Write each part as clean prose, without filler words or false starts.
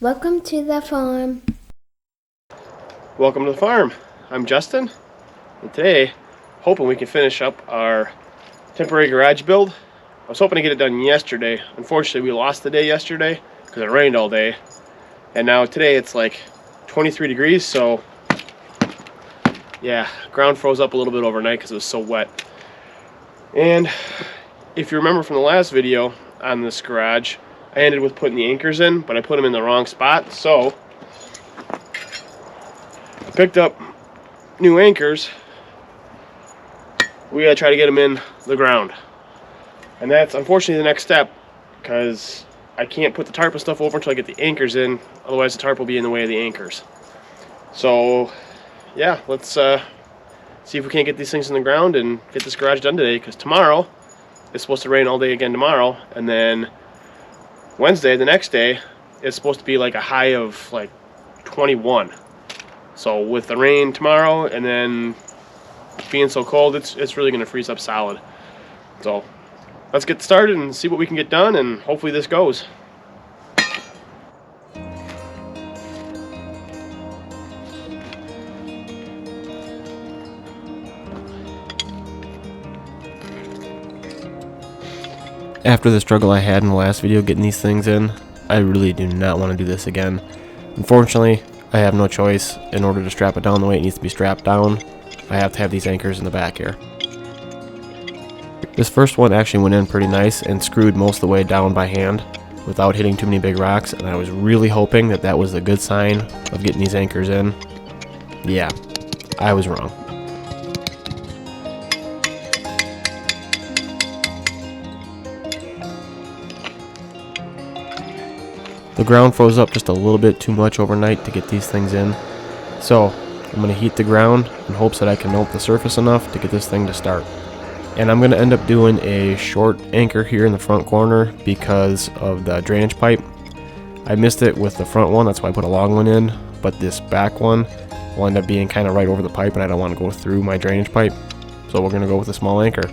Welcome to the farm. Welcome to the farm. I'm Justin, and today, hoping we can finish up our temporary garage build. I was hoping to get it done yesterday. Unfortunately, we lost the day yesterday because it rained all day. And now today it's like 23 degrees, so yeah, ground froze up a little bit overnight because it was so wet. And if you remember from the last video on this garage, I ended with putting the anchors in, but I put them in the wrong spot, so I picked up new anchors. We gotta try to get them in the ground. And that's unfortunately the next step, because I can't put the tarp and stuff over until I get the anchors in, otherwise the tarp will be in the way of the anchors. So yeah, let's see if we can't get these things in the ground and get this garage done today, because tomorrow it's supposed to rain all day again tomorrow, and then Wednesday, the next day, it's supposed to be like a high of like 21. So with the rain tomorrow and then being so cold, it's really going to freeze up solid. So let's get started and see what we can get done, and hopefully this goes. After the struggle I had in the last video getting these things in, I really do not want to do this again. Unfortunately, I have no choice. In order to strap it down the way it needs to be strapped down, I have to have these anchors in the back here. This first one actually went in pretty nice and screwed most of the way down by hand without hitting too many big rocks, and I was really hoping that that was a good sign of getting these anchors in. Yeah, I was wrong. The ground froze up just a little bit too much overnight to get these things in, so I'm going to heat the ground in hopes that I can melt the surface enough to get this thing to start. And I'm going to end up doing a short anchor here in the front corner because of the drainage pipe. I missed it with the front one, that's why I put a long one in, but this back one will end up being kind of right over the pipe, and I don't want to go through my drainage pipe, so we're going to go with a small anchor.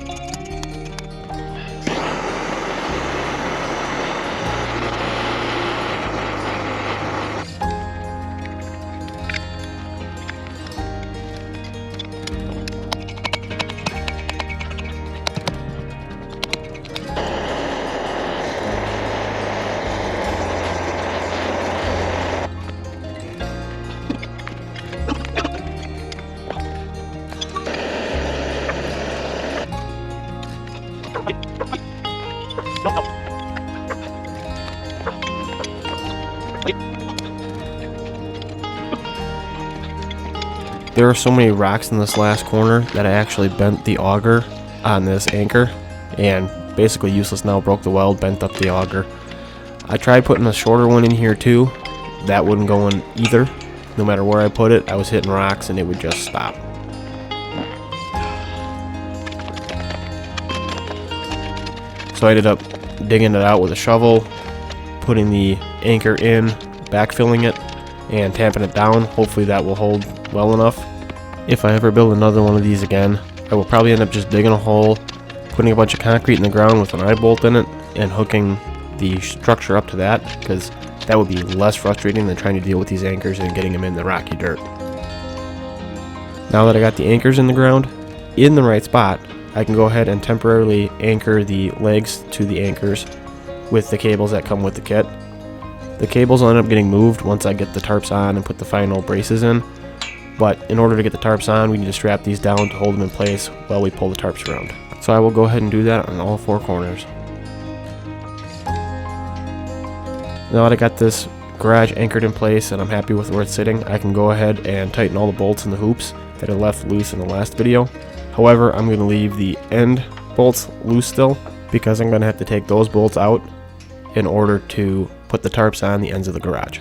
There are so many rocks in this last corner that I actually bent the auger on this anchor, and basically useless now, broke the weld, bent up the auger. I tried putting a shorter one in here too. That wouldn't go in either. No matter where I put it, I was hitting rocks and it would just stop. So I ended up digging it out with a shovel, putting the anchor in, backfilling it, and tamping it down. Hopefully that will hold well enough. If I ever build another one of these again, I will probably end up just digging a hole, putting a bunch of concrete in the ground with an eye bolt in it, and hooking the structure up to that, because that would be less frustrating than trying to deal with these anchors and getting them in the rocky dirt. Now that I got the anchors in the ground, in the right spot, I can go ahead and temporarily anchor the legs to the anchors with the cables that come with the kit. The cables will end up getting moved once I get the tarps on and put the final braces in, but in order to get the tarps on, we need to strap these down to hold them in place while we pull the tarps around. So I will go ahead and do that on all four corners. Now that I got this garage anchored in place and I'm happy with where it's sitting, I can go ahead and tighten all the bolts and the hoops that I left loose in the last video. However, I'm going to leave the end bolts loose still, because I'm going to have to take those bolts out in order to put the tarps on the ends of the garage.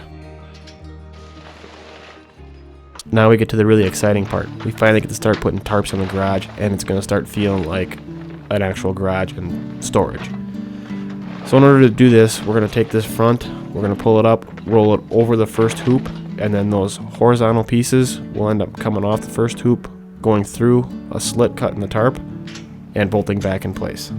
Now we get to the really exciting part. We finally get to start putting tarps in the garage, and it's going to start feeling like an actual garage and storage. So in order to do this, we're going to take this front, we're going to pull it up, roll it over the first hoop, and then those horizontal pieces will end up coming off the first hoop, going through a slit cut in the tarp, and bolting back in place.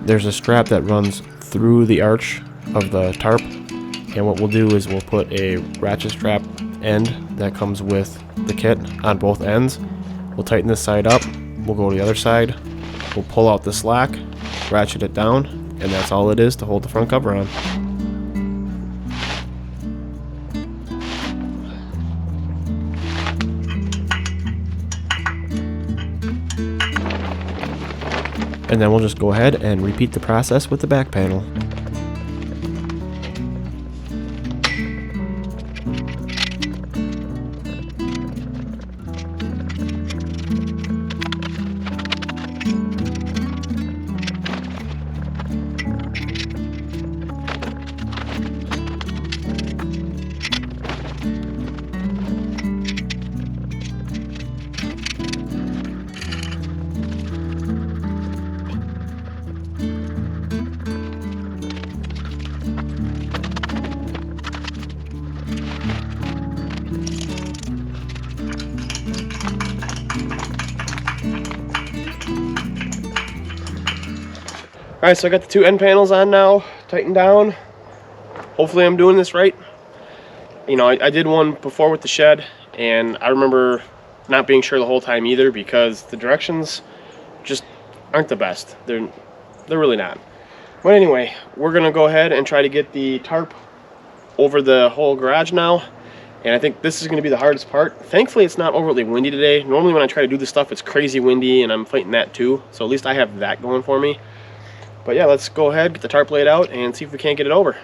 there's a strap that runs through the arch of the tarp, and what we'll do is we'll put a ratchet strap end that comes with the kit on both ends. We'll tighten this side up, we'll go to the other side, we'll pull out the slack, ratchet it down, and that's all it is to hold the front cover on. And then we'll just go ahead and repeat the process with the back panel. Alright, so I got the two end panels on now, tightened down. Hopefully I'm doing this right. You know, I did one before with the shed, and I remember not being sure the whole time either because the directions just aren't the best. They're really not. But anyway, we're gonna go ahead and try to get the tarp over the whole garage now. And I think this is gonna be the hardest part. Thankfully it's not overly windy today. Normally when I try to do this stuff it's crazy windy and I'm fighting that too. So at least I have that going for me. But yeah, let's go ahead, get the tarp laid out, and see if we can't get it over.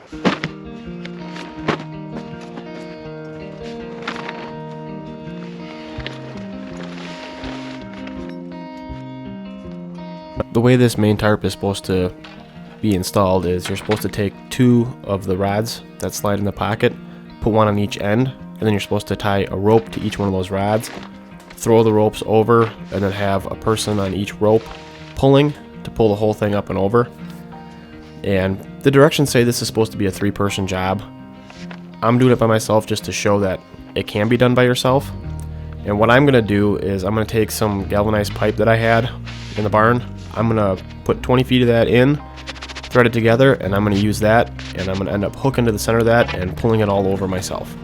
The way this main tarp is supposed to be installed is you're supposed to take two of the rods that slide in the pocket, put one on each end, and then you're supposed to tie a rope to each one of those rods, throw the ropes over, and then have a person on each rope pulling to pull the whole thing up and over. And the directions say this is supposed to be a 3-person job. I'm doing it by myself just to show that it can be done by yourself. And what I'm going to do is I'm going to take some galvanized pipe that I had in the barn. I'm going to put 20 feet of that in, thread it together, and I'm going to use that, and I'm going to end up hooking to the center of that and pulling it all over myself.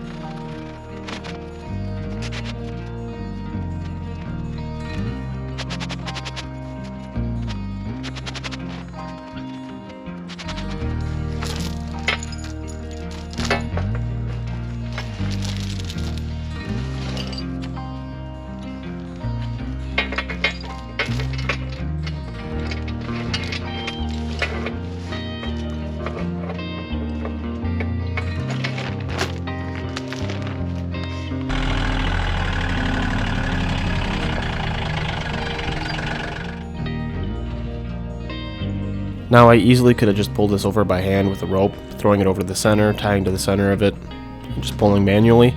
Now I easily could have just pulled this over by hand with a rope, throwing it over to the center, tying to the center of it, and just pulling manually.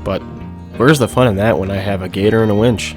But where's the fun in that when I have a gator and a winch?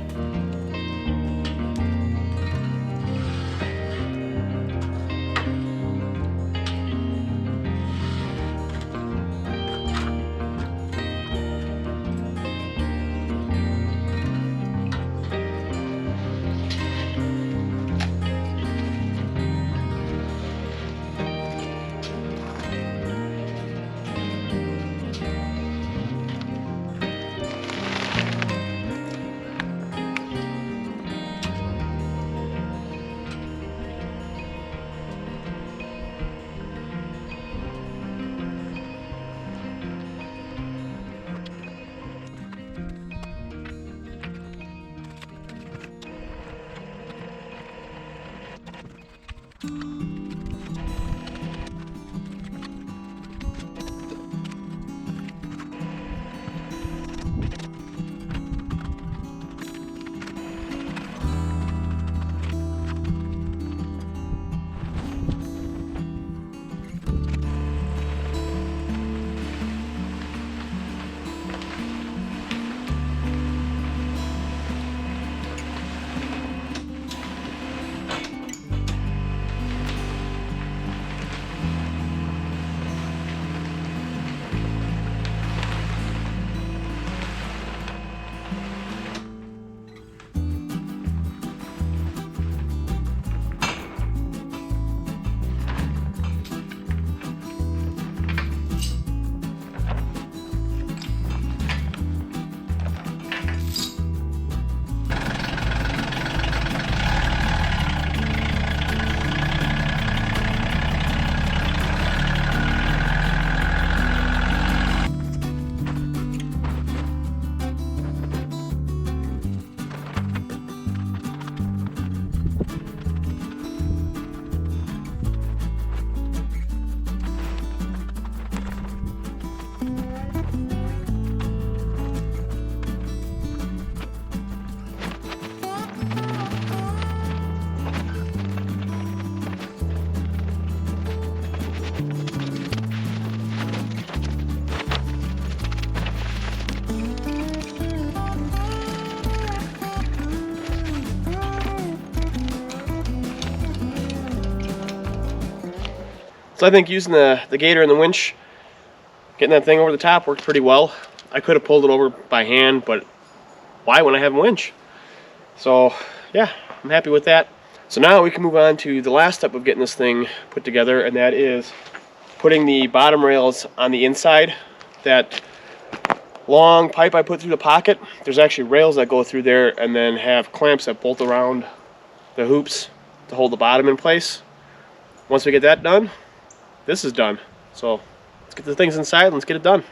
So I think using the Gator and the winch, getting that thing over the top worked pretty well. I could have pulled it over by hand, but why when I have a winch? So yeah, I'm happy with that. So now we can move on to the last step of getting this thing put together, and that is putting the bottom rails on the inside. That long pipe I put through the pocket, there's actually rails that go through there and then have clamps that bolt around the hoops to hold the bottom in place. Once we get that done, this is done. So let's get the things inside and let's get it done.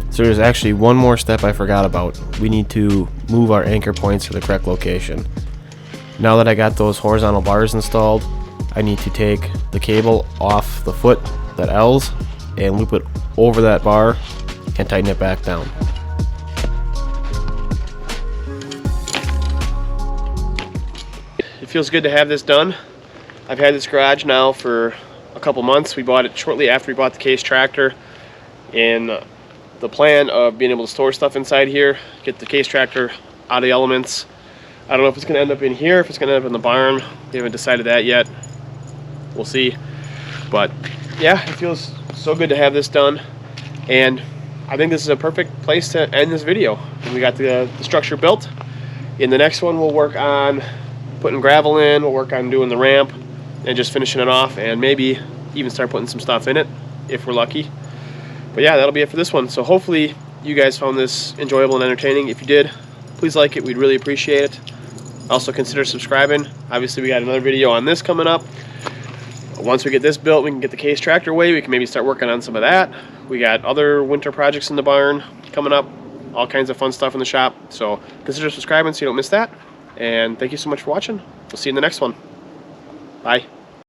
So there's actually one more step I forgot about. We need to move our anchor points to the correct location. Now that I got those horizontal bars installed, I need to take the cable off the foot that L's and loop it over that bar and tighten it back down. It feels good to have this done. I've had this garage now for a couple months. We bought it shortly after we bought the Case tractor, and the plan of being able to store stuff inside here, get the Case tractor out of the elements. I don't know if it's going to end up in here, if it's going to end up in the barn. We haven't decided that yet. We'll see. But yeah, it feels so good to have this done, and I think this is a perfect place to end this video. We got the structure built. In the next one, we'll work on putting gravel in, we'll work on doing the ramp and just finishing it off, and maybe even start putting some stuff in it if we're lucky. But yeah, that'll be it for this one. So hopefully you guys found this enjoyable and entertaining. If you did, please like it. We'd really appreciate it. Also consider subscribing. Obviously we got another video on this coming up. Once we get this built, we can get the Case tractor away. We can maybe start working on some of that. We got other winter projects in the barn coming up. All kinds of fun stuff in the shop. So consider subscribing so you don't miss that. And thank you so much for watching. We'll see you in the next one. Bye.